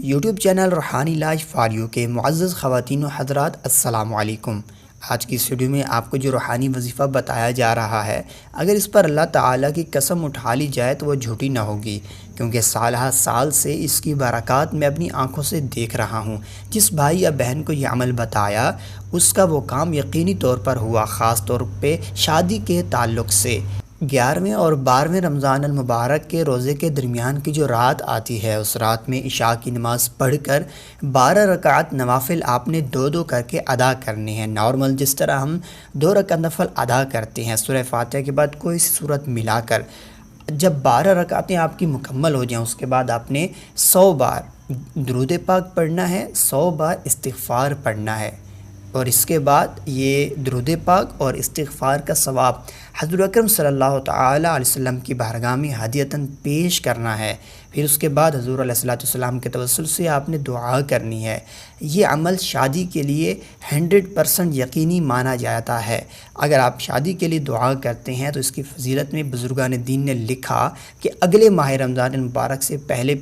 YouTube channel روحانی life for you کے معزز خواتین و حضرات، السلام علیکم۔ آج کی اس ویڈیو میں آپ کو جو روحانی وظیفہ بتایا جا رہا ہے، اگر اس پر اللہ تعالیٰ کی قسم اٹھا لی جائے تو وہ جھوٹی نہ ہوگی، کیونکہ سالہ سال سے اس کی برکات میں اپنی آنکھوں سے دیکھ رہا ہوں۔ جس بھائی یا بہن کو یہ عمل بتایا، اس کا وہ کام یقینی طور پر ہوا، خاص طور پہ شادی کے تعلق سے۔ 11ویں اور 12ویں رمضان المبارک کے روزے کے درمیان کی جو رات آتی ہے، اس رات میں عشاء کی نماز پڑھ کر 12 رکعت نوافل آپ نے دو کر کے ادا کرنی ہے۔ نارمل جس طرح ہم 2 رکعت نفل ادا کرتے ہیں سورہ فاتحہ کے بعد کوئی سی صورت ملا کر، جب 12 رکعتیں آپ کی مکمل ہو جائیں، اس کے بعد آپ نے 100 بار درود پاک پڑھنا ہے، 100 بار استغفار پڑھنا ہے، اور اس کے بعد یہ درود پاک اور استغفار کا ثواب حضور اکرم صلی اللہ تعالی علیہ وسلم کی بارگاہ میں ہدیۃً پیش کرنا ہے۔ پھر اس کے بعد حضور علیہ الصلوۃ والسلام کے توسل سے آپ نے دعا کرنی ہے۔ یہ عمل شادی کے لیے 100% یقینی مانا جاتا ہے۔ اگر آپ شادی کے لیے دعا کرتے ہیں تو اس کی فضیلت میں بزرگان دین نے لکھا کہ اگلے ماہ رمضان المبارک سے پہلے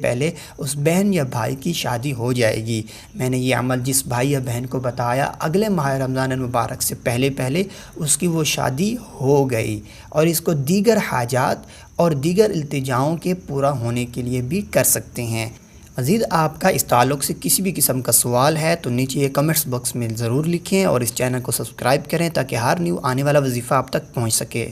اس بہن یا بھائی کی شادی ہو جائے گی۔ میں نے یہ عمل جس بھائی یا بہن کو بتایا، اگلے ماہ رمضان المبارک سے پہلے اس کی وہ شادی ہو گئی، اور اس کو دیگر حاجات اور دیگر التجاؤں کے پورا ہونے کے لیے بھی کر سکتے ہیں۔ مزید آپ کا اس تعلق سے کسی بھی قسم کا سوال ہے تو نیچے یہ کمنٹس باکس میں ضرور لکھیں، اور اس چینل کو سبسکرائب کریں تاکہ ہر نیو آنے والا وظیفہ آپ تک پہنچ سکے۔